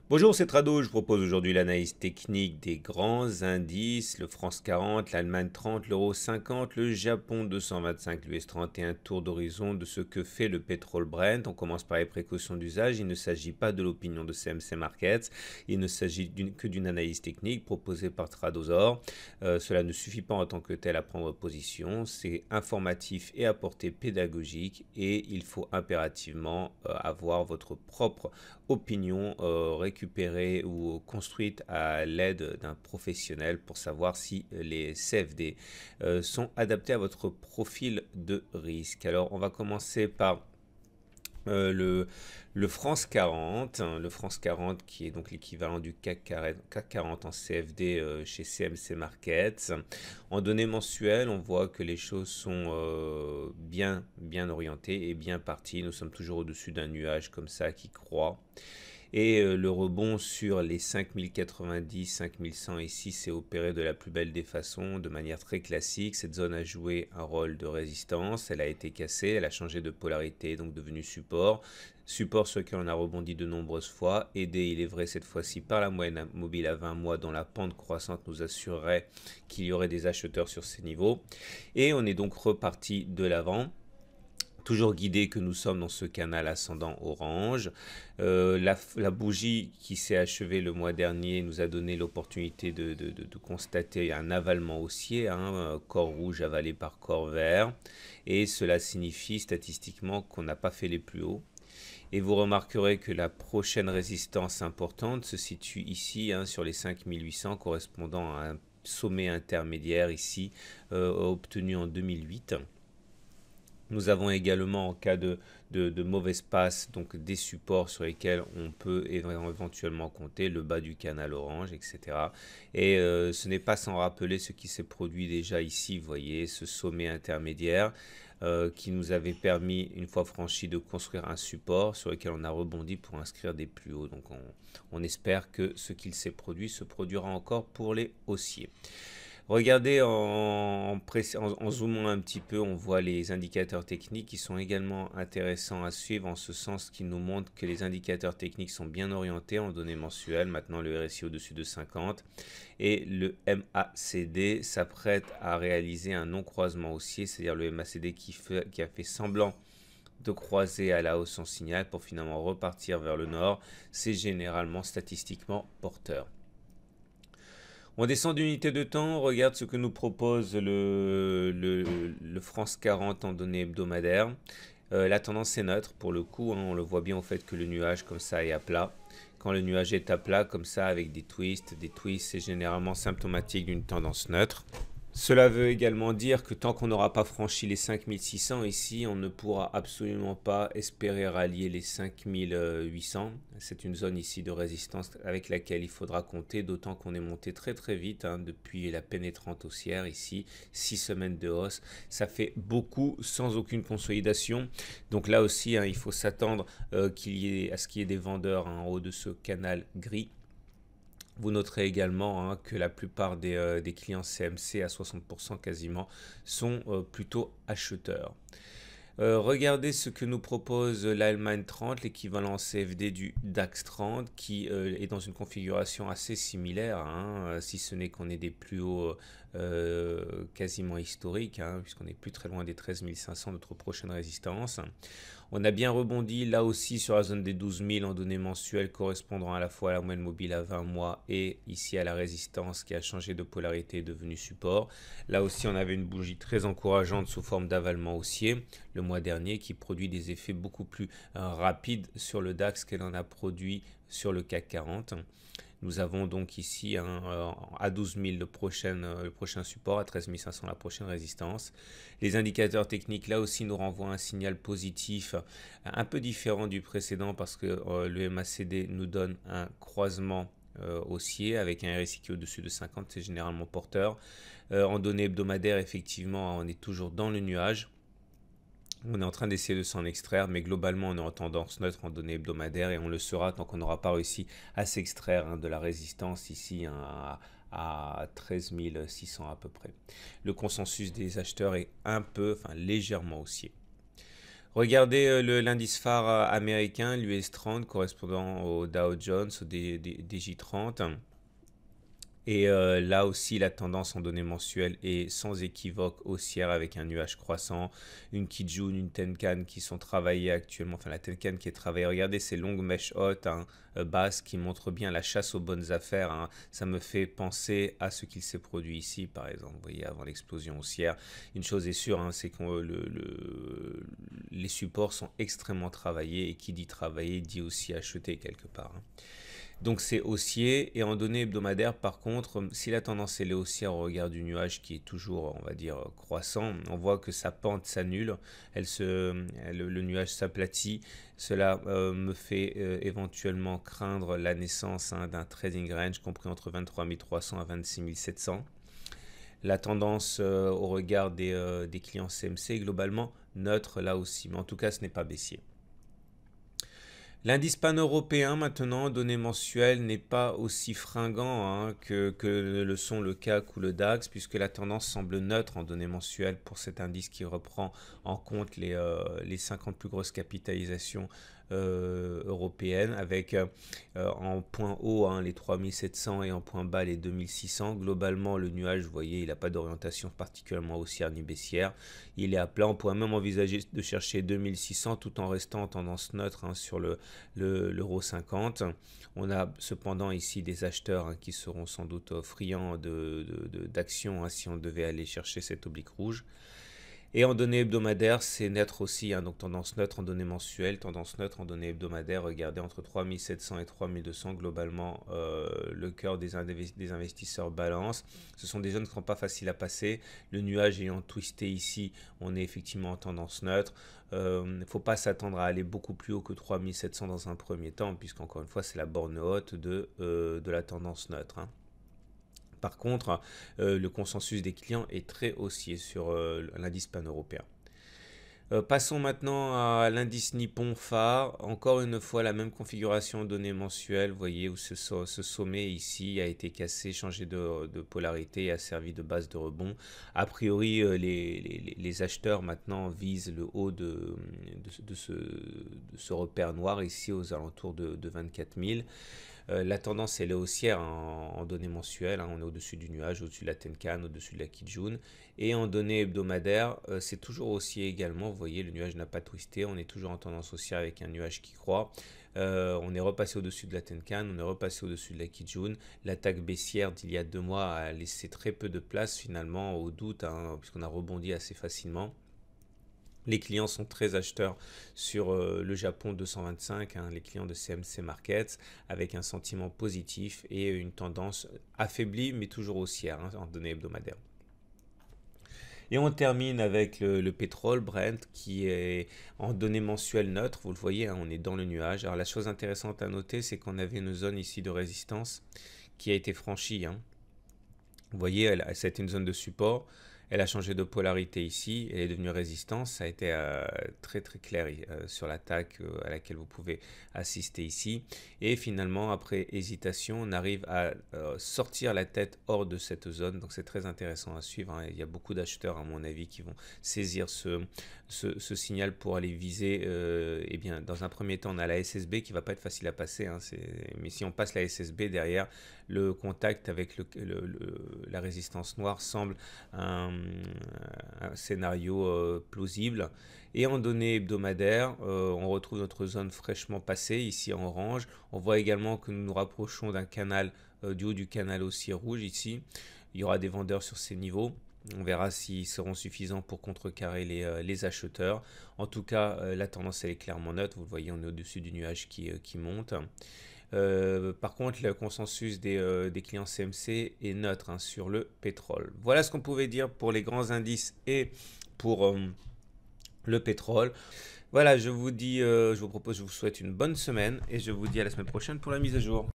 Bonjour, c'est Trado. Je vous propose aujourd'hui l'analyse technique des grands indices, le France 40, l'Allemagne 30, l'Euro 50, le Japon 225, l'US 30 et un tour d'horizon de ce que fait le pétrole Brent. On commence par les précautions d'usage. Il ne s'agit pas de l'opinion de CMC Markets. Il ne s'agit que d'une analyse technique proposée par Tradosor. Cela ne suffit pas en tant que tel à prendre position. C'est informatif et à portée pédagogique et il faut impérativement avoir votre propre opinion récupérée ou construite à l'aide d'un professionnel pour savoir si les CFD sont adaptés à votre profil de risque. Alors on va commencer par euh, le, le France 40, hein, le France 40 qui est donc l'équivalent du CAC 40 en CFD chez CMC Markets. En données mensuelles, on voit que les choses sont bien orientées et bien parties. Nous sommes toujours au-dessus d'un nuage comme ça qui croît. Et le rebond sur les 5090, 5100 ici s'est opéré de la plus belle des façons, de manière très classique. Cette zone a joué un rôle de résistance, elle a été cassée, elle a changé de polarité, donc devenue support. Support sur lequel on a rebondi de nombreuses fois, aidé, il est vrai, cette fois-ci par la moyenne mobile à 20 mois dont la pente croissante nous assurerait qu'il y aurait des acheteurs sur ces niveaux. Et on est donc reparti de l'avant. Toujours guidé que nous sommes dans ce canal ascendant orange. La bougie qui s'est achevée le mois dernier nous a donné l'opportunité de constater un avalement haussier, hein, corps rouge avalé par corps vert. Et cela signifie statistiquement qu'on n'a pas fait les plus hauts. Et vous remarquerez que la prochaine résistance importante se situe ici, hein, sur les 5800, correspondant à un sommet intermédiaire ici, obtenu en 2008. Nous avons également, en cas de mauvaise passe, donc des supports sur lesquels on peut éventuellement compter, le bas du canal orange, etc. Et ce n'est pas sans rappeler ce qui s'est produit déjà ici, vous voyez, ce sommet intermédiaire qui nous avait permis, une fois franchi, de construire un support sur lequel on a rebondi pour inscrire des plus hauts. Donc on espère que ce qu'il s'est produit se produira encore pour les haussiers. Regardez en zoomant un petit peu, on voit les indicateurs techniques qui sont également intéressants à suivre en ce sens qu'ils nous montrent que les indicateurs techniques sont bien orientés en données mensuelles. Maintenant, le RSI au-dessus de 50 et le MACD s'apprête à réaliser un non-croisement haussier, c'est-à-dire le MACD qui a fait semblant de croiser à la hausse son signal pour finalement repartir vers le nord. C'est généralement statistiquement porteur. On descend d'unité de temps, on regarde ce que nous propose le France 40 en données hebdomadaires. La tendance est neutre pour le coup, hein, on le voit bien au fait que le nuage comme ça est à plat. Quand le nuage est à plat comme ça avec des twists c'est généralement symptomatique d'une tendance neutre. Cela veut également dire que tant qu'on n'aura pas franchi les 5600 ici, on ne pourra absolument pas espérer rallier les 5800. C'est une zone ici de résistance avec laquelle il faudra compter, d'autant qu'on est monté très vite, hein, depuis la pénétrante haussière ici, 6 semaines de hausse. Ça fait beaucoup sans aucune consolidation. Donc là aussi, hein, il faut s'attendre à ce qu'il y ait des vendeurs, hein, en haut de ce canal gris. Vous noterez également, hein, que la plupart des clients CMC, à 60% quasiment, sont plutôt acheteurs. Regardez ce que nous propose l'Allemagne 30, l'équivalent CFD du DAX 30, qui est dans une configuration assez similaire, hein, si ce n'est qu'on est des plus hauts quasiment historiques, hein, puisqu'on est plus très loin des 13 500, notre prochaine résistance. On a bien rebondi là aussi sur la zone des 12 000 en données mensuelles correspondant à la fois à la moyenne mobile à 20 mois et ici à la résistance qui a changé de polarité et est devenue support. Là aussi on avait une bougie très encourageante sous forme d'avalement haussier le mois dernier qui produit des effets beaucoup plus rapides sur le DAX qu'elle en a produit sur le CAC 40. Nous avons donc ici à 12 000 le prochain support, à 13 500 la prochaine résistance. Les indicateurs techniques là aussi nous renvoient un signal positif un peu différent du précédent parce que le MACD nous donne un croisement haussier avec un RSI qui est au-dessus de 50, c'est généralement porteur. En données hebdomadaires, effectivement, on est toujours dans le nuage. On est en train d'essayer de s'en extraire, mais globalement, on est en tendance neutre en données hebdomadaires et on le sera tant qu'on n'aura pas réussi à s'extraire, hein, de la résistance ici, hein, à 13 600 à peu près. Le consensus des acheteurs est légèrement haussier. Regardez l'indice phare américain, l'US 30, correspondant au Dow Jones, au DJ30. Et là aussi, la tendance en données mensuelles est sans équivoque haussière avec un nuage croissant, une Kijun, une Tenkan qui sont travaillées actuellement, enfin la Tenkan qui est travaillée. Regardez ces longues mèches hautes, hein, basses, qui montrent bien la chasse aux bonnes affaires, hein. Ça me fait penser à ce qu'il s'est produit ici, par exemple, vous voyez, avant l'explosion haussière. Une chose est sûre, hein, c'est que les supports sont extrêmement travaillés, et qui dit travailler dit aussi acheter quelque part, hein. Donc c'est haussier, et en données hebdomadaires par contre, si la tendance est haussière au regard du nuage qui est toujours, on va dire, croissant, on voit que sa pente s'annule, le nuage s'aplatit. Cela me fait éventuellement craindre la naissance, hein, d'un trading range compris entre 23 300 à 26 700. La tendance au regard des clients CMC est globalement neutre là aussi, mais en tout cas ce n'est pas baissier. L'indice pan-européen, maintenant, données mensuelles, n'est pas aussi fringant, hein, que le sont le CAC ou le DAX, puisque la tendance semble neutre en données mensuelles pour cet indice qui reprend en compte les 50 plus grosses capitalisations européennes, avec en point haut, hein, les 3700 et en point bas les 2600. Globalement, le nuage, vous voyez, il n'a pas d'orientation particulièrement haussière ni baissière. Il est à plat. On pourrait même envisager de chercher 2600 tout en restant en tendance neutre, hein, sur l'euro 50. On a cependant ici des acheteurs, hein, qui seront sans doute friands d'actions, hein, si on devait aller chercher cette oblique rouge. Et en données hebdomadaires, c'est neutre aussi, hein, donc tendance neutre en données mensuelles, tendance neutre en données hebdomadaires. Regardez, entre 3700 et 3200, globalement, le cœur des investisseurs balance. Ce sont des zones qui ne sont pas faciles à passer. Le nuage ayant twisté ici, on est effectivement en tendance neutre. Il ne faut pas s'attendre à aller beaucoup plus haut que 3700 dans un premier temps, puisqu'encore une fois, c'est la borne haute de la tendance neutre, hein. Par contre, le consensus des clients est très haussier sur l'indice pan-européen. Passons maintenant à l'indice Nippon phare. Encore une fois, la même configuration données mensuelles. Vous voyez où ce sommet ici a été cassé, changé de polarité et a servi de base de rebond. A priori, les acheteurs maintenant visent le haut de ce repère noir ici aux alentours de 24 000. La tendance elle est haussière en données mensuelles, hein, on est au-dessus du nuage, au-dessus de la Tenkan, au-dessus de la Kijun. Et en données hebdomadaires, c'est toujours haussier également. Vous voyez, le nuage n'a pas twisté, on est toujours en tendance haussière avec un nuage qui croît. On est repassé au-dessus de la Tenkan, on est repassé au-dessus de la Kijun. L'attaque baissière d'il y a 2 mois a laissé très peu de place finalement au doute, hein, puisqu'on a rebondi assez facilement. Les clients sont très acheteurs sur le Japon 225, hein, les clients de CMC Markets, avec un sentiment positif et une tendance affaiblie mais toujours haussière, hein, en données hebdomadaires. Et on termine avec le pétrole Brent qui est en données mensuelles neutres. Vous le voyez, hein, on est dans le nuage. Alors la chose intéressante à noter, c'est qu'on avait une zone ici de résistance qui a été franchie, hein. Vous voyez, ça a été une zone de support. Elle a changé de polarité ici, elle est devenue résistance. Ça a été très très clair sur l'attaque à laquelle vous pouvez assister ici. Et finalement, après hésitation, on arrive à sortir la tête hors de cette zone. Donc c'est très intéressant à suivre, hein. Il y a beaucoup d'acheteurs, à mon avis, qui vont saisir ce signal pour aller viser. Eh bien, dans un premier temps, on a la SSB qui ne va pas être facile à passer, hein, mais si on passe la SSB derrière, le contact avec la résistance noire semble un scénario plausible. Et en données hebdomadaires, on retrouve notre zone fraîchement passée ici en orange. On voit également que nous nous rapprochons d'un canal, du haut du canal haussier rouge ici. Il y aura des vendeurs sur ces niveaux. On verra s'ils seront suffisants pour contrecarrer les acheteurs. En tout cas, la tendance elle est clairement neutre. Vous le voyez, on est au-dessus du nuage qui monte. Par contre, le consensus des clients CMC est neutre, hein, sur le pétrole. Voilà ce qu'on pouvait dire pour les grands indices et pour le pétrole. Voilà, je vous souhaite une bonne semaine et je vous dis à la semaine prochaine pour la mise à jour.